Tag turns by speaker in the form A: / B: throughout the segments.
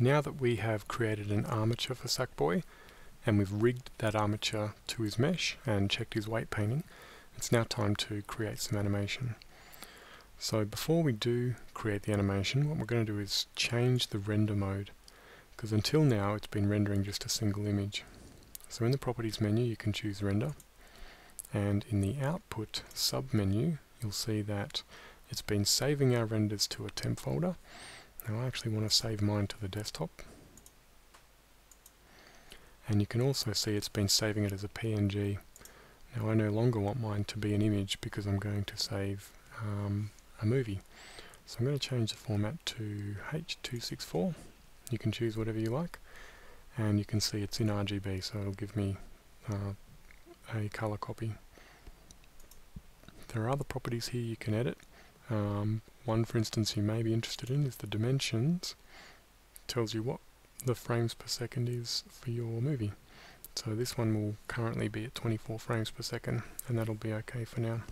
A: now that we have created an armature for Sackboy and we've rigged that armature to his mesh and checked his weight painting, it's now time to create some animation. So before we do create the animation, what we're going to do is change the render mode, because until now it's been rendering just a single image. So in the properties menu you can choose render, and in the output sub menu you'll see that it's been saving our renders to a temp folder. Now I actually want to save mine to the desktop, and you can also see it's been saving it as a PNG. Now I no longer want mine to be an image because I'm going to save a movie. So I'm going to change the format to H.264. You can choose whatever you like, and you can see it's in RGB, so it'll give me a color copy. There are other properties here you can edit. One, for instance, you may be interested in is the dimensions. It tells you what the frames per second is for your movie. So this one will currently be at 24 frames per second, and that'll be okay for now.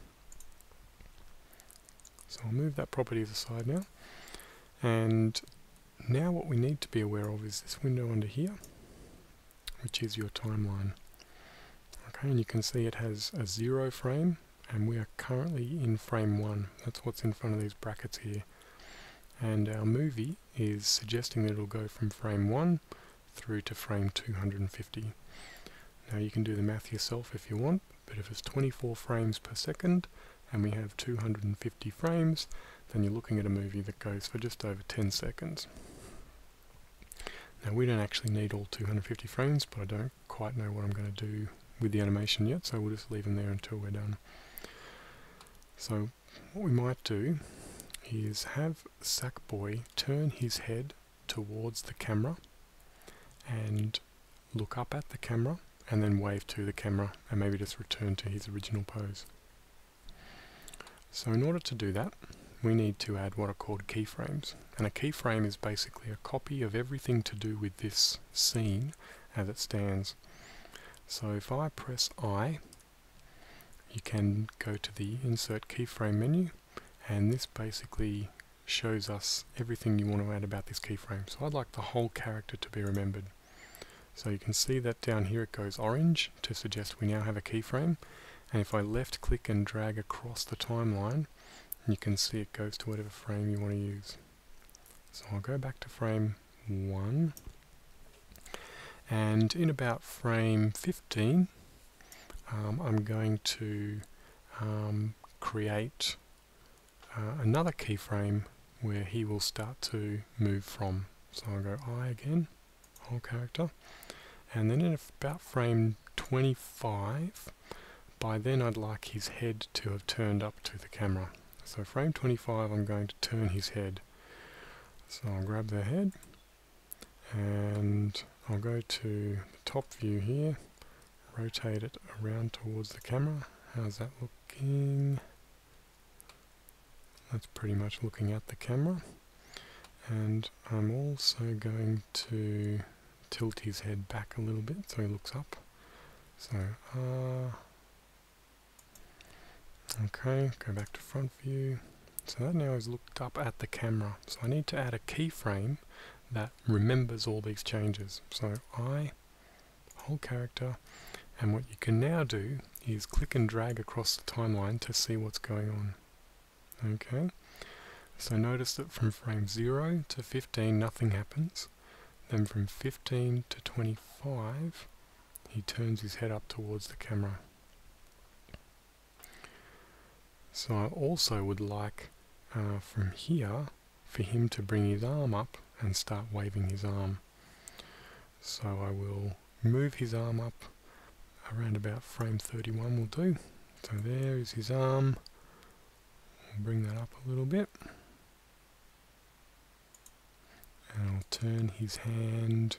A: So I'll move that property aside now. And now what we need to be aware of is this window under here, which is your timeline. Okay, and you can see it has a 0 frame, and we are currently in frame 1. That's what's in front of these brackets here. And our movie is suggesting that it'll go from frame 1 through to frame 250. Now you can do the math yourself if you want, but if it's 24 frames per second and we have 250 frames, then you're looking at a movie that goes for just over 10 seconds. Now we don't actually need all 250 frames, but I don't quite know what I'm going to do with the animation yet, so we'll just leave them there until we're done. So what we might do is have Sackboy turn his head towards the camera and look up at the camera and then wave to the camera and maybe just return to his original pose. So in order to do that, we need to add what are called keyframes. And a keyframe is basically a copy of everything to do with this scene as it stands. So if I press I, you can go to the Insert Keyframe menu, and this basically shows us everything you want to add about this keyframe. So I'd like the whole character to be remembered. So you can see that down here it goes orange to suggest we now have a keyframe, and if I left click and drag across the timeline, you can see it goes to whatever frame you want to use. So I'll go back to frame 1, and in about frame 15 I'm going to create another keyframe where he will start to move from. So I'll go I again, whole character, and then in about frame 25, by then I'd like his head to have turned up to the camera. So frame 25 I'm going to turn his head. So I'll grab the head and I'll go to the top view here, rotate it around towards the camera. How's that looking? That's pretty much looking at the camera. And I'm also going to tilt his head back a little bit so he looks up. So okay, go back to front view. So that now is looked up at the camera. So I need to add a keyframe that remembers all these changes. So I, whole character, and what you can now do is click and drag across the timeline to see what's going on. Okay, so notice that from frame 0 to 15 nothing happens. Then from 15 to 25 he turns his head up towards the camera. So I also would like from here for him to bring his arm up and start waving his arm. So I will move his arm up around about frame 31 will do. So there is his arm. I'll bring that up a little bit. And I'll turn his hand.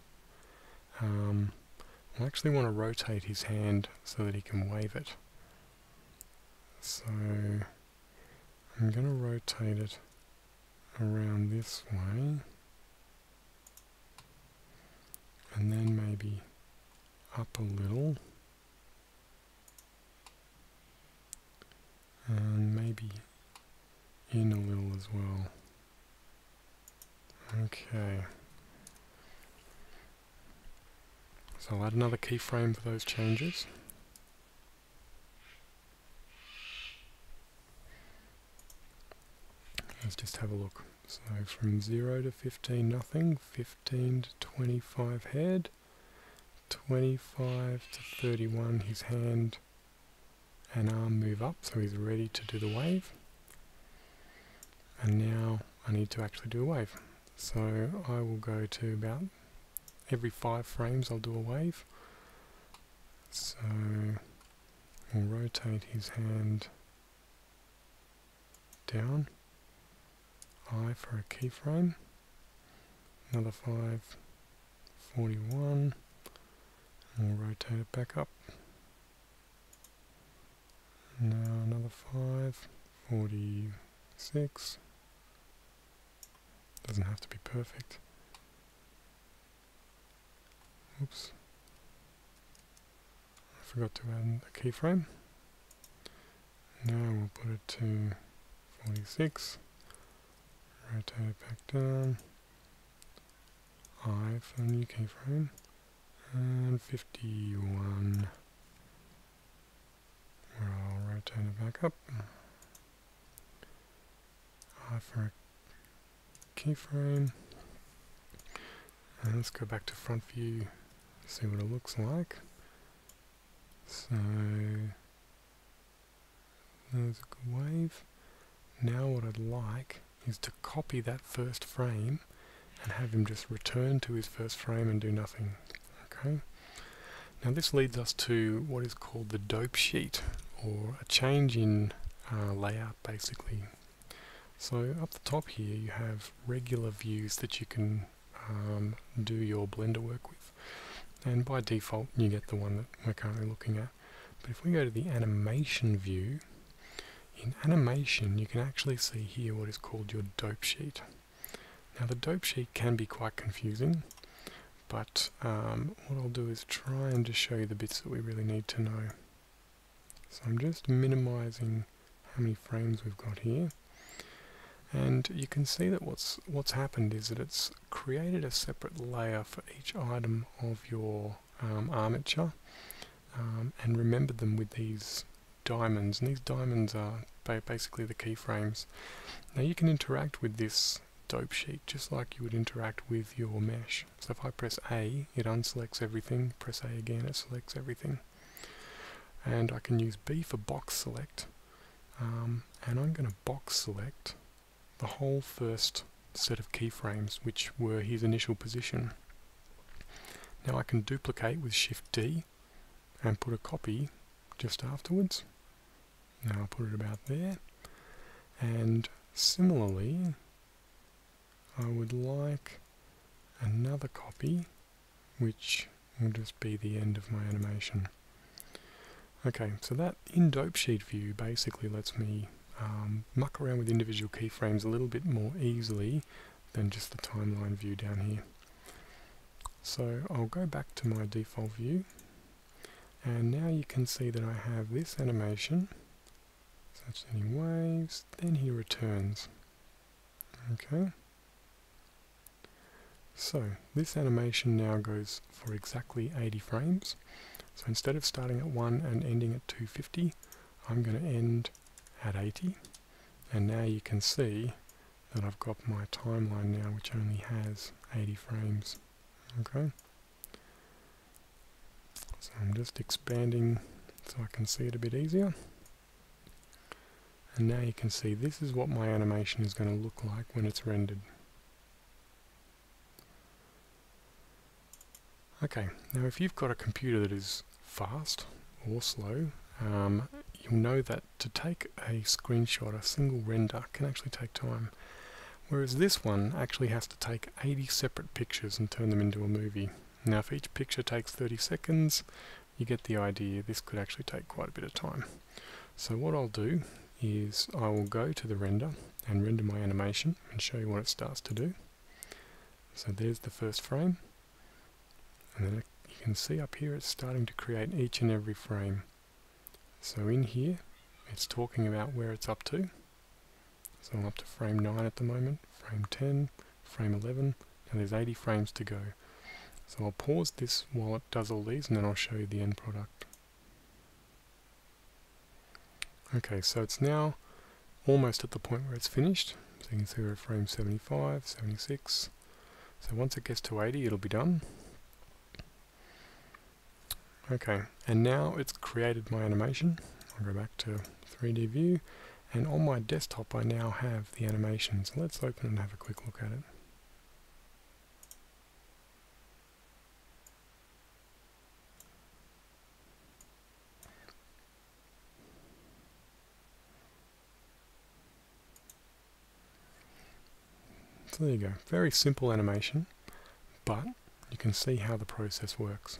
A: I actually want to rotate his hand so that he can wave it. So I'm going to rotate it around this way, and then maybe up a little, and maybe in a little as well. Okay, So I'll add another keyframe for those changes. Let's just have a look. So from 0 to 15 nothing, 15 to 25 head, 25 to 31 his hand and arm move up, so he's ready to do the wave. And now I need to actually do a wave. So I will go to about every 5 frames I'll do a wave. So we'll rotate his hand down, I for a keyframe, another 5, 41, and we'll rotate it back up. Now another 5, 46, doesn't have to be perfect. Oops, I forgot to add a keyframe. Now we'll put it to 46, rotate it back down, I for a new keyframe, and 51, where I'll rotate it back up, I for a keyframe, and let's go back to front view, see what it looks like. So there's a good wave. Now what I'd like is to copy that first frame and have him just return to his first frame and do nothing. Okay. Now this leads us to what is called the dope sheet, or a change in layout basically. So up the top here you have regular views that you can do your Blender work with, and by default you get the one that we're currently looking at. But if we go to the animation view, in animation you can actually see here what is called your dope sheet. Now the dope sheet can be quite confusing, but what I'll do is try and just show you the bits that we really need to know. So I'm just minimizing how many frames we've got here, and you can see that what's happened is that it's created a separate layer for each item of your armature, and remembered them with these diamonds, and these diamonds are basically the keyframes. Now you can interact with this dope sheet just like you would interact with your mesh. So if I press A, it unselects everything, press A again, it selects everything. And I can use B for box select, and I'm going to box select the whole first set of keyframes, which were his initial position. Now I can duplicate with Shift D and put a copy just afterwards. Now I'll put it about there, and similarly I would like another copy which will just be the end of my animation. Okay, so that in dope sheet view basically lets me muck around with individual keyframes a little bit more easily than just the timeline view down here. So I'll go back to my default view, and now you can see that I have this animation, such that he waves, then he returns. Okay. So this animation now goes for exactly 80 frames. So instead of starting at 1 and ending at 250, I'm going to end at 80. And now you can see that I've got my timeline now which only has 80 frames. Okay. So I'm just expanding so I can see it a bit easier. And now you can see this is what my animation is going to look like when it's rendered. Okay, now if you've got a computer that is fast or slow, you'll know that to take a screenshot, a single render, can actually take time. Whereas this one actually has to take 80 separate pictures and turn them into a movie. Now if each picture takes 30 seconds, you get the idea. This could actually take quite a bit of time. So what I'll do is I will go to the render and render my animation and show you what it starts to do. So there's the first frame, and then you can see up here it's starting to create each and every frame. So in here it's talking about where it's up to. So I'm up to frame 9 at the moment, frame 10, frame 11, and there's 80 frames to go. So I'll pause this while it does all these, and then I'll show you the end product. Okay, so it's now almost at the point where it's finished. So you can see we're at frame 75, 76. So once it gets to 80, it'll be done. Okay, and now it's created my animation. I'll go back to 3D view, and on my desktop I now have the animation. So let's open it and have a quick look at it. So there you go, very simple animation, but you can see how the process works.